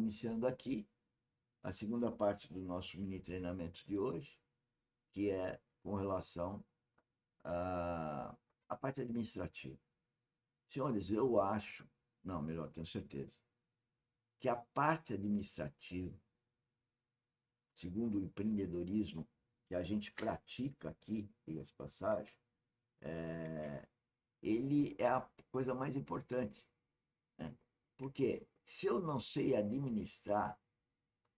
iniciando aqui a segunda parte do nosso mini treinamento de hoje, que é com relação à parte administrativa. Senhores, eu acho, não, melhor, tenho certeza, que a parte administrativa, segundo o empreendedorismo que a gente pratica aqui, diga-se de passagem, ele é a coisa mais importante, né? Porque se eu não sei administrar,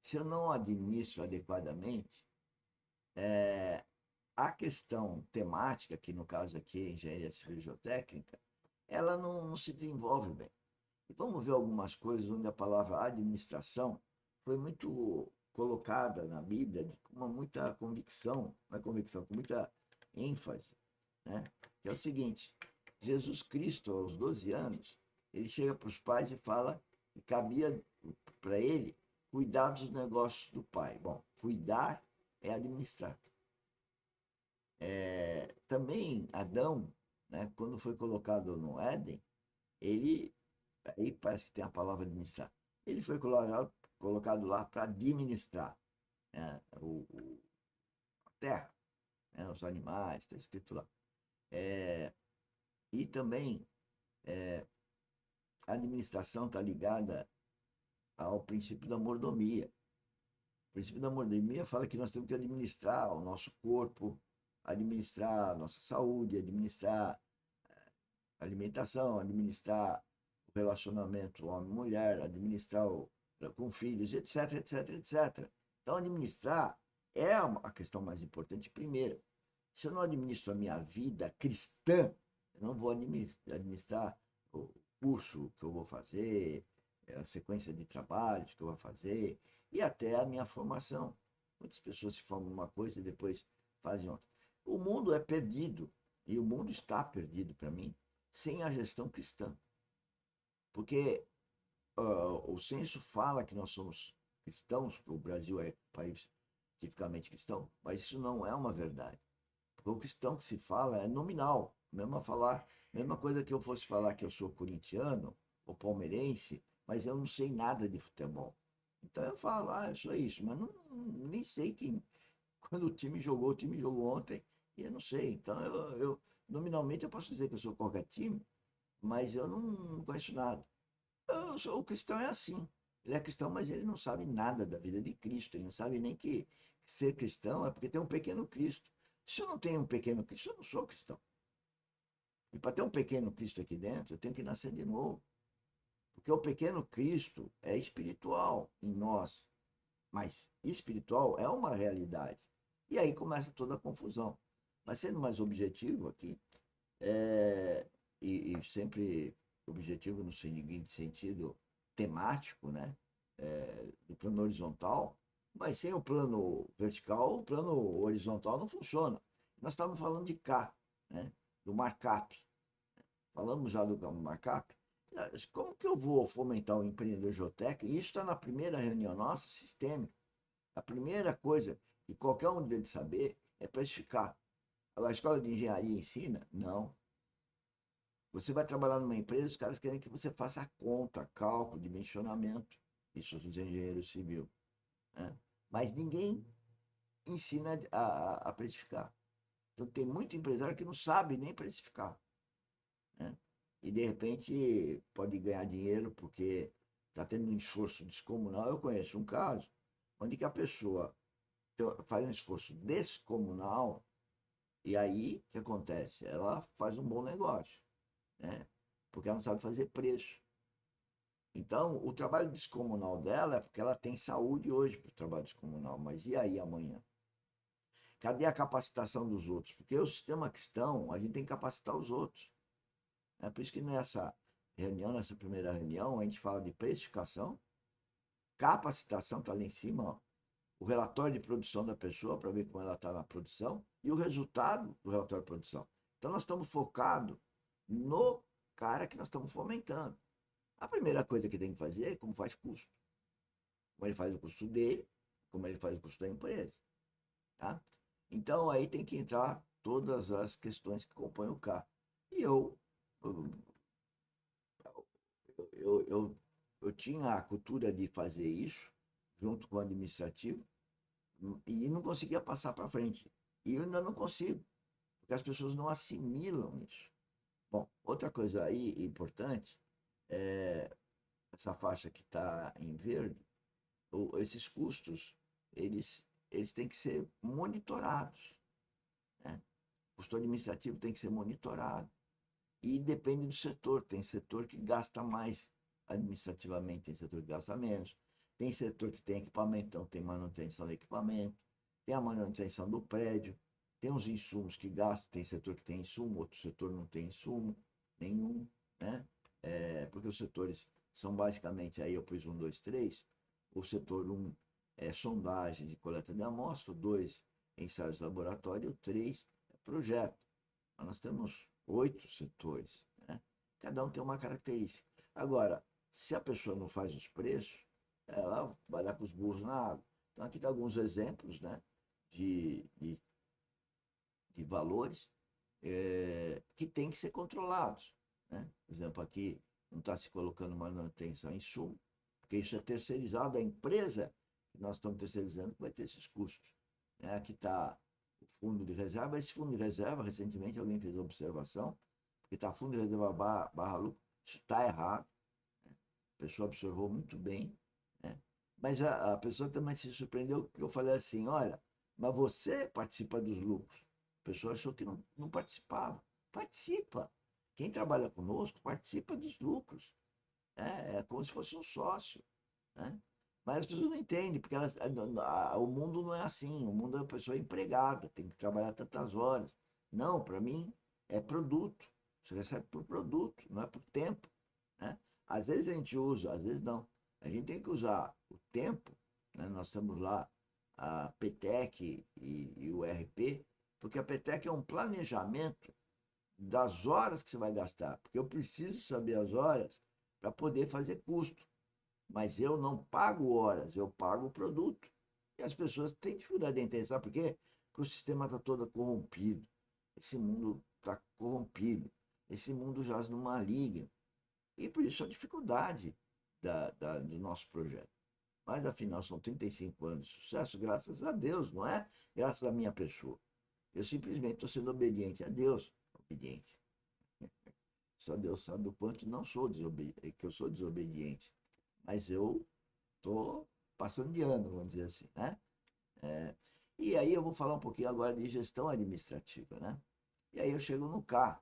se eu não administro adequadamente, a questão temática, que no caso aqui é engenharia civil e geotécnica, ela não se desenvolve bem. E vamos ver algumas coisas onde a palavra administração foi muito colocada na Bíblia com muita convicção, não é convicção, com muita ênfase, né? Que é o seguinte: Jesus Cristo, aos 12 anos, ele chega para os pais e fala que cabia para ele cuidar dos negócios do pai. Bom, cuidar é administrar. Também Adão, né, quando foi colocado no Éden, ele, aí parece que tem a palavra administrar, ele foi colocado lá para administrar, né, a terra, né, os animais, está escrito lá. E também a administração está ligada ao princípio da mordomia. O princípio da mordomia fala que nós temos que administrar o nosso corpo, administrar a nossa saúde, administrar a alimentação, administrar o relacionamento homem-mulher, administrar com filhos, etc, etc, etc. Então, administrar é a questão mais importante primeiro. Se eu não administro a minha vida cristã, eu não vou administrar o curso que eu vou fazer, a sequência de trabalhos que eu vou fazer e até a minha formação. Muitas pessoas se formam uma coisa e depois fazem outra. O mundo é perdido, e o mundo está perdido para mim, sem a gestão cristã. Porque o censo fala que nós somos cristãos, que o Brasil é um país tipicamente cristão, mas isso não é uma verdade. Porque o cristão que se fala é nominal. Mesma coisa que eu fosse falar que eu sou corintiano ou palmeirense, mas eu não sei nada de futebol. Então eu falo, eu sou isso, mas nem sei quem. Quando o time jogou ontem, e eu não sei. Então nominalmente eu posso dizer que eu sou qualquer time, mas eu não conheço nada. O cristão é assim. Ele é cristão, mas ele não sabe nada da vida de Cristo. Ele não sabe nem que ser cristão é porque tem um pequeno Cristo. Se eu não tenho um pequeno Cristo, eu não sou cristão. E para ter um pequeno Cristo aqui dentro, eu tenho que nascer de novo. Porque o pequeno Cristo é espiritual em nós. Mas espiritual é uma realidade. E aí começa toda a confusão. Mas sendo mais objetivo aqui, é, e sempre objetivo no seguinte sentido temático, né? Do plano horizontal, mas sem o plano vertical, o plano horizontal não funciona. Nós estávamos falando de K, né? Do markup. Falamos já do markup. Como que eu vou fomentar o empreendedor geotécnico? Isso está na primeira reunião nossa, sistêmica. A primeira coisa que qualquer um deve saber é precificar. A escola de engenharia ensina? Não. Você vai trabalhar numa empresa, os caras querem que você faça a conta, cálculo, dimensionamento. Isso os engenheiros civil, né? Mas ninguém ensina a precificar. Então tem muito empresário que não sabe nem precificar, né? E de repente pode ganhar dinheiro porque está tendo um esforço descomunal. Eu conheço um caso onde que a pessoa faz um esforço descomunal e aí o que acontece? Ela faz um bom negócio, né? Porque ela não sabe fazer preço. Então, o trabalho descomunal dela é porque ela tem saúde hoje para o trabalho descomunal, mas e aí amanhã? Cadê a capacitação dos outros? Porque o sistema cristão, a gente tem que capacitar os outros. É por isso que nessa reunião, nessa primeira reunião, a gente fala de precificação, capacitação, está lá em cima, ó, o relatório de produção da pessoa para ver como ela está na produção e o resultado do relatório de produção. Então, nós estamos focados no cara que nós estamos fomentando. A primeira coisa que tem que fazer é como faz custo. Como ele faz o custo dele, como ele faz o custo da empresa. Tá? Então, aí tem que entrar todas as questões que compõem o carro. E eu, eu, eu tinha a cultura de fazer isso, junto com o administrativo, e não conseguia passar para frente. E eu ainda não consigo, porque as pessoas não assimilam isso. Bom, outra coisa aí importante, é essa faixa que está em verde, esses custos, eles têm que ser monitorados, né? O custo administrativo tem que ser monitorado. E depende do setor. Tem setor que gasta mais administrativamente, tem setor que gasta menos. Tem setor que tem equipamento, então tem manutenção do equipamento. Tem a manutenção do prédio. Tem os insumos que gastam, tem setor que tem insumo, outro setor não tem insumo nenhum, né? Porque os setores são basicamente, aí eu pus um, dois, três. O setor um é sondagem de coleta de amostra, o 2 ensaios de laboratório, o 3 é projeto. Mas nós temos 8 setores, né? Cada um tem uma característica. Agora, se a pessoa não faz os preços, ela vai dar com os burros na água. Então, aqui está alguns exemplos, né, de, de, de valores que têm que ser controlados, né? Por exemplo, aqui não está se colocando manutenção em insumo, porque isso é terceirizado, a empresa que nós estamos terceirizando que vai ter esses custos, né? Aqui está o fundo de reserva. Esse fundo de reserva, recentemente alguém fez uma observação, que está fundo de reserva barra lucro, isso está errado, né? A pessoa observou muito bem, né? Mas a pessoa também se surpreendeu porque eu falei assim, olha, mas você participa dos lucros. A pessoa achou que não participava. Participa. Quem trabalha conosco participa dos lucros. É como se fosse um sócio, né? Mas as pessoas não entendem, porque o mundo não é assim. O mundo é uma pessoa empregada, tem que trabalhar tantas horas. Não, para mim é produto. Você recebe por produto, não é por tempo, né? Às vezes a gente usa, às vezes não. A gente tem que usar o tempo, né? Nós temos lá a PTEC e o RP, porque a PTEC é um planejamento das horas que você vai gastar, porque eu preciso saber as horas para poder fazer custo. Mas eu não pago horas, eu pago o produto. E as pessoas têm dificuldade de entender, sabe por quê? Porque o sistema está todo corrompido. Esse mundo está corrompido. Esse mundo jaz no maligno. E por isso a dificuldade do nosso projeto. Mas afinal são 35 anos de sucesso, graças a Deus, não é? Graças à minha pessoa. Eu simplesmente estou sendo obediente a Deus. Obediente. Só Deus sabe o quanto não sou que eu sou desobediente. Mas eu estou passando de ano, vamos dizer assim, né? É, e aí eu vou falar um pouquinho agora de gestão administrativa, né? E aí eu chego no K.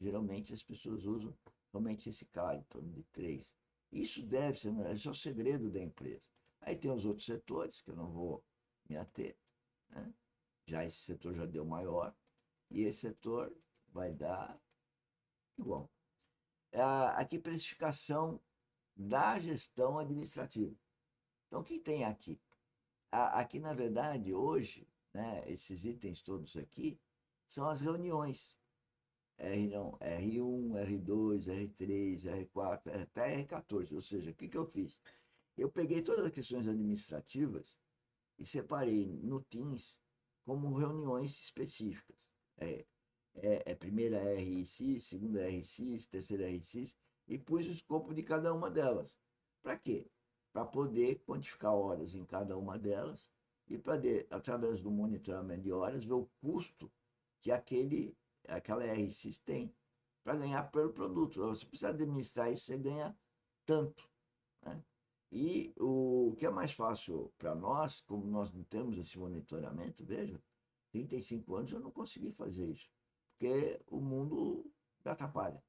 Geralmente as pessoas usam realmente esse K, em torno de 3. Isso deve ser, esse é o segredo da empresa. Aí tem os outros setores, que eu não vou me ater, né? Já esse setor já deu maior, e esse setor vai dar igual. Aqui, precificação da gestão administrativa. Então, o que tem aqui? Aqui, na verdade, hoje, né, esses itens todos aqui são as reuniões. Não, R1, R2, R3, R4, até R14. Ou seja, o que eu fiz? Eu peguei todas as questões administrativas e separei no Teams como reuniões específicas. É, primeira RICIS, segunda RICIS, terceira RICIS, e pus o escopo de cada uma delas. Para quê? Para poder quantificar horas em cada uma delas e para, através do monitoramento de horas, ver o custo que aquela RICIS tem para ganhar pelo produto. Você precisa administrar isso, você ganha tanto, né? E o que é mais fácil para nós, como nós não temos esse monitoramento, veja, 35 anos eu não consegui fazer isso, porque o mundo me atrapalha,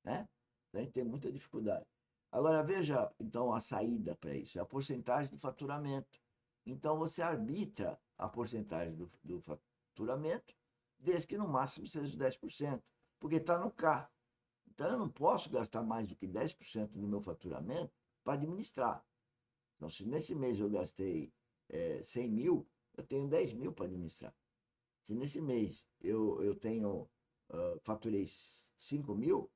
né? A gente tem muita dificuldade. Agora veja, então, a saída para isso, é a porcentagem do faturamento. Então você arbitra a porcentagem do faturamento, desde que no máximo seja de 10%, porque está no K. Então eu não posso gastar mais do que 10% do meu faturamento para administrar. Então, se nesse mês eu gastei 100 mil, eu tenho 10 mil para administrar. Se nesse mês eu tenho, faturei 5 mil,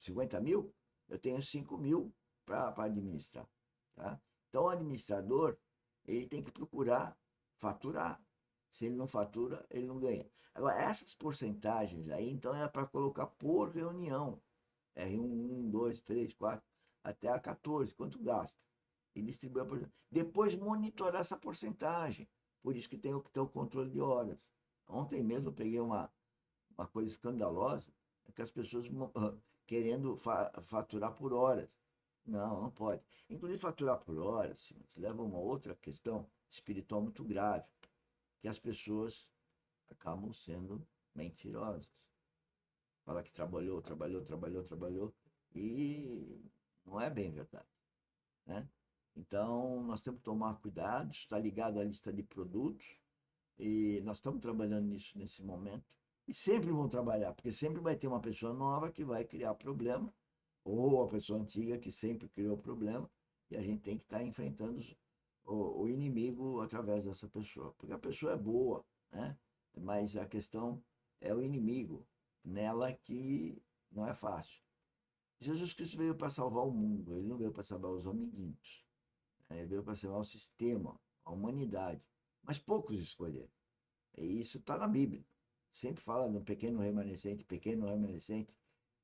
50 mil, eu tenho 5 mil para administrar. Tá? Então, o administrador, ele tem que procurar faturar. Se ele não fatura, ele não ganha. Agora, essas porcentagens aí, então, é para colocar por reunião. R1, 1, 2, 3, 4, até a 14, quanto gasta. E distribui a porcentagem. Depois monitorar essa porcentagem. Por isso que tem que ter o controle de horas. Ontem mesmo eu peguei uma coisa escandalosa, é que as pessoas querendo faturar por horas. Não, não pode. Inclusive, faturar por horas leva a uma outra questão espiritual muito grave, que as pessoas acabam sendo mentirosas. Fala que trabalhou, trabalhou, trabalhou, trabalhou, e não é bem verdade, né? Então, nós temos que tomar cuidado, está ligado à lista de produtos, e nós estamos trabalhando nisso nesse momento. E sempre vão trabalhar, porque sempre vai ter uma pessoa nova que vai criar problema, ou a pessoa antiga que sempre criou problema, e a gente tem que estar enfrentando o inimigo através dessa pessoa. Porque a pessoa é boa, né? Mas a questão é o inimigo nela que não é fácil. Jesus Cristo veio para salvar o mundo, ele não veio para salvar os amiguinhos, né? Ele veio para salvar o sistema, a humanidade. Mas poucos escolheram. E isso está na Bíblia. Sempre fala no pequeno remanescente,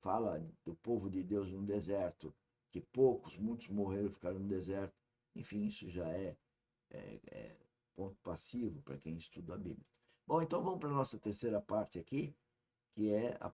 fala do povo de Deus no deserto, que poucos, muitos morreram e ficaram no deserto. Enfim, isso já é ponto passivo para quem estuda a Bíblia. Bom, então vamos para a nossa terceira parte aqui, que é a